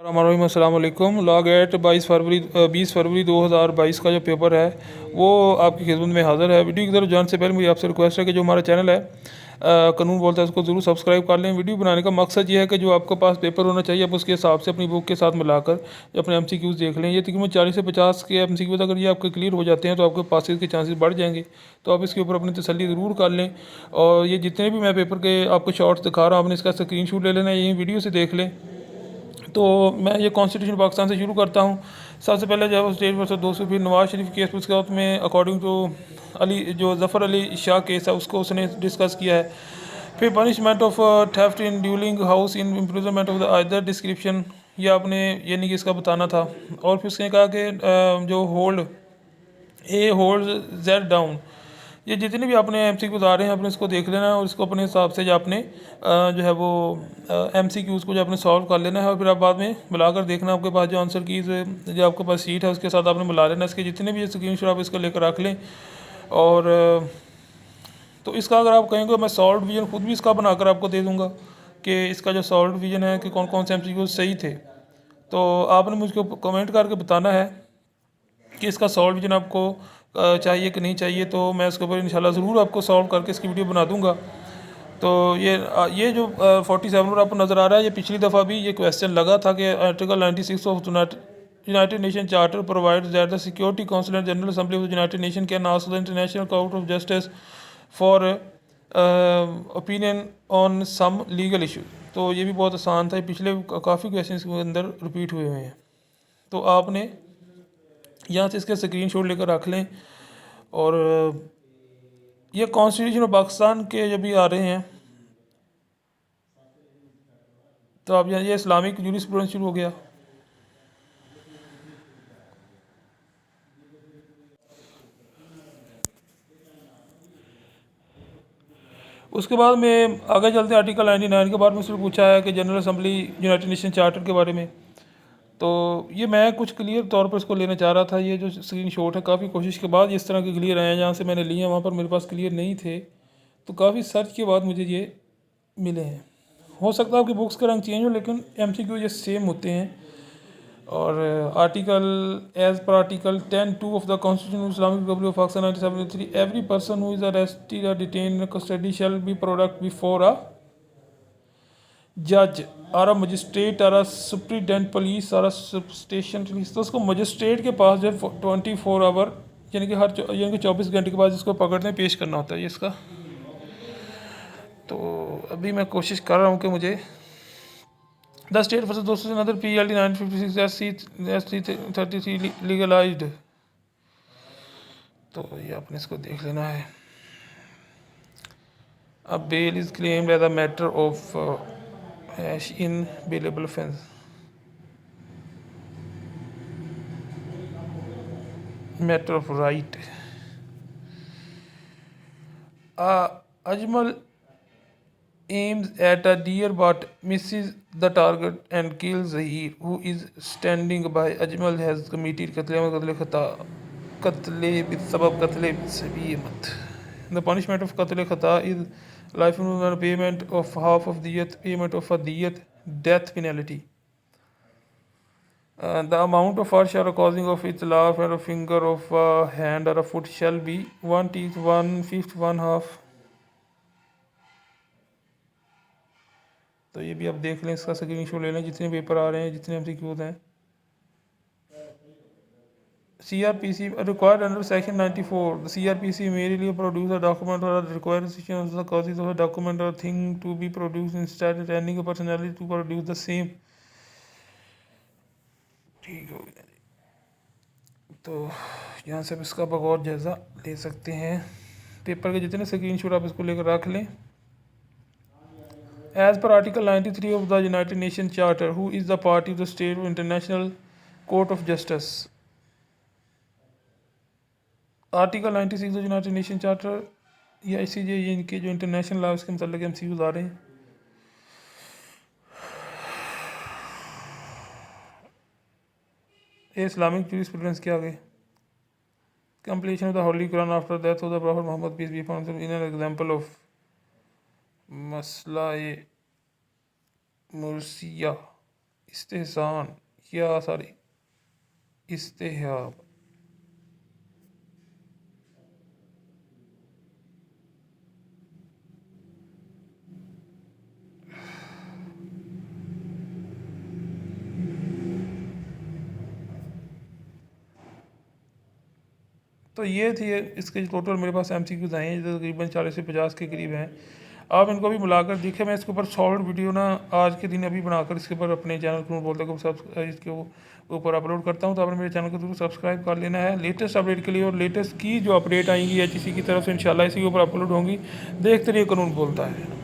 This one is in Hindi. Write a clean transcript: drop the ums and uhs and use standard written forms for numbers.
अस्सलाम। लॉ गेट 20 फरवरी 2022 का जो पेपर है वो आपकी खिदमत में हाज़िर है। वीडियो की तरफ जाने से पहले मुझे आपसे रिक्वेस्ट है कि जो हमारा चैनल है कानून बोलता है उसको ज़रूर सब्सक्राइब कर लें। वीडियो बनाने का मकसद ये है कि जो आपके पास पेपर होना चाहिए आप उसके हिसाब से अपनी बुक के साथ मिलाकर अपने MCQs देख लें। ये तकरीबन 40 से 50 के MCQs अगर ये आपके क्लियर हो जाते हैं तो आपके पासेस के चांसेस बढ़ जाएंगे। तो आप इसके ऊपर अपनी तसल्ली ज़रूर कर लें। और ये जितने भी मैं पेपर के आपको शॉर्ट्स दिखा रहा हूँ आपने इसका स्क्रीनशॉट ले लेना है, यही वीडियो से देख लें। तो मैं ये कॉन्स्टिट्यूशन पाकिस्तान से शुरू करता हूँ। सबसे पहले जब स्टेट वर्सेस 200, फिर नवाज शरीफ केस, उसके बाद में अकॉर्डिंग टू अली जो ज़फ़र अली शाह केस है उसको उसने डिस्कस किया है। फिर punishment of theft in duelling house in imprisonment of the other description, ये आपने ये नहीं कि इसका बताना था। और फिर उसने कहा कि जो होल्ड जेड डाउन, ये जितने भी आपने MCQs आ रहे हैं आपने इसको देख लेना है और इसको अपने हिसाब से जो आपने जो है वो MCQs को जो आपने सॉल्व कर लेना है। और फिर आप बाद में मिलाकर देखना आपके पास जो आंसर कीज जो आपके पास सीट है उसके साथ आपने मिला लेना। इसके जितने भी स्क्रीनशॉट आप इसको लेकर रख लें। और तो इसका अगर आप कहेंगे मैं सॉल्व विजन खुद भी इसका बनाकर आपको दे दूँगा कि इसका जो सॉल्व विजन है कि कौन कौन से MCQs सही थे। तो आपने मुझको कमेंट करके बताना है कि इसका सॉल्व विजन आपको चाहिए कि नहीं चाहिए। तो मैं इसके ऊपर इंशाल्लाह ज़रूर आपको सॉल्व करके इसकी वीडियो बना दूंगा। तो ये जो 47 पर आपको नज़र आ रहा है, ये पिछली दफ़ा भी ये क्वेश्चन लगा था कि article 96 of United Nation Charter provides that the Security Council and General Assembly of the United Nation can ask the International Court of Justice for opinion on some legal issue. तो ये भी बहुत आसान था, पिछले काफ़ी क्वेश्चन के अंदर रिपीट हुए हुए हैं। तो आपने यहाँ से इसके स्क्रीनशॉट लेकर रख लें। और ये कॉन्स्टिट्यूशन ऑफ पाकिस्तान के जब भी आ रहे हैं तो आप यहाँ ये इस्लामिक जूरिस्प्रूडेंस शुरू हो गया। उसके बाद में आगे चलते हैं आर्टिकल 99 के बारे में उसने पूछा है कि general assembly United Nation charter के बारे में। तो ये मैं कुछ क्लियर तौर पर इसको लेना चाह रहा था। ये जो स्क्रीन शॉट है काफ़ी कोशिश के बाद इस तरह के क्लियर आए हैं, जहाँ से मैंने लिए हैं वहाँ पर मेरे पास क्लियर नहीं थे। तो काफ़ी सर्च के बाद मुझे ये मिले हैं। हो सकता है आपकी बुक्स का रंग चेंज हो लेकिन MCQ ये सेम होते हैं। और article as per article 10(2) of the constitution of Islamic republic of Pakistan 1973, every person who is arrested or detain in custody shall be product before a जज और अ मजिस्ट्रेट और अ सुप्रीडेंट पुलिस और अ स्टेशन पुलिस। तो उसको मजिस्ट्रेट के पास जो है 24 आवर यानी कि 24 घंटे के बाद इसको पकड़ने पेश करना होता है ये इसका। तो अभी मैं कोशिश कर रहा हूँ कि मुझे द स्टेट वर्सेस दोस्तों अनदर PLD 956 SC33 लीगलाइज्ड। तो ये आपने इसको देख लेना है। अब bail is claimed as a matter of hash in bailable offence, matter of right. Ajmal aims at a deer but misses the target and kills Zahir, who is standing by. Ajmal has committed qatl bisabab qatl bisabiyat. The punishment of qatl khata is life imprisonment, payment of half of diyat, payment of a diyat, death penalty. The amount of harsh or causing of its laugh and a finger of a hand or a foot shall be 1 teeth, 1/5, 1/2. तो ये भी आप देख लें, इसका स्क्रीनशॉट ले लें जितने पेपर आ रहे हैं जितने MCQs हैं। CRPC required under section 94, the CRPC merely produce a document or require decision of the causes of a document or thing to be produced, instead attending a personality to produce the same। ठीक हो गया जी। तो यहाँ से आप इसका बगौर जायज़ा ले सकते हैं। पेपर के जितने स्क्रीनशॉट आप इसको लेकर रख लें। As per Article 93 of the United Nations Charter, who is the party to the State of International Court of Justice? Article 96 United Nation charter या ICJ, ये इनके जो इंटरनेशनल लॉ उसके मतलब MCQs आ रहे हैं। ये इस्लामिक जूरिस्प्रूडेंस के आगे completion of the Holy Quran after death of the prophet Muhammad peace be upon him in an example of मसला मुर्सिया। इस्तेहसान या सॉरी इस्तेहाब। तो ये थी इसके टोटल मेरे पास MCQs आए हैं जो तकरीबन 40 से 50 के करीब हैं। आप इनको भी मिलाकर देखें। मैं इसके ऊपर सॉल्व वीडियो ना आज के दिन अभी बनाकर इसके ऊपर अपने चैनल को बोलते को इसके ऊपर अपलोड करता हूँ। तो आपने मेरे चैनल को जरूर सब्सक्राइब कर लेना है लेटेस्ट अपडेट के लिए। और लेटेस्ट की जो अपडेट आएंगी HEC की तरफ से इंशाल्लाह इसी के ऊपर अपलोड होंगी। देखते रहिए कानून बोलता है।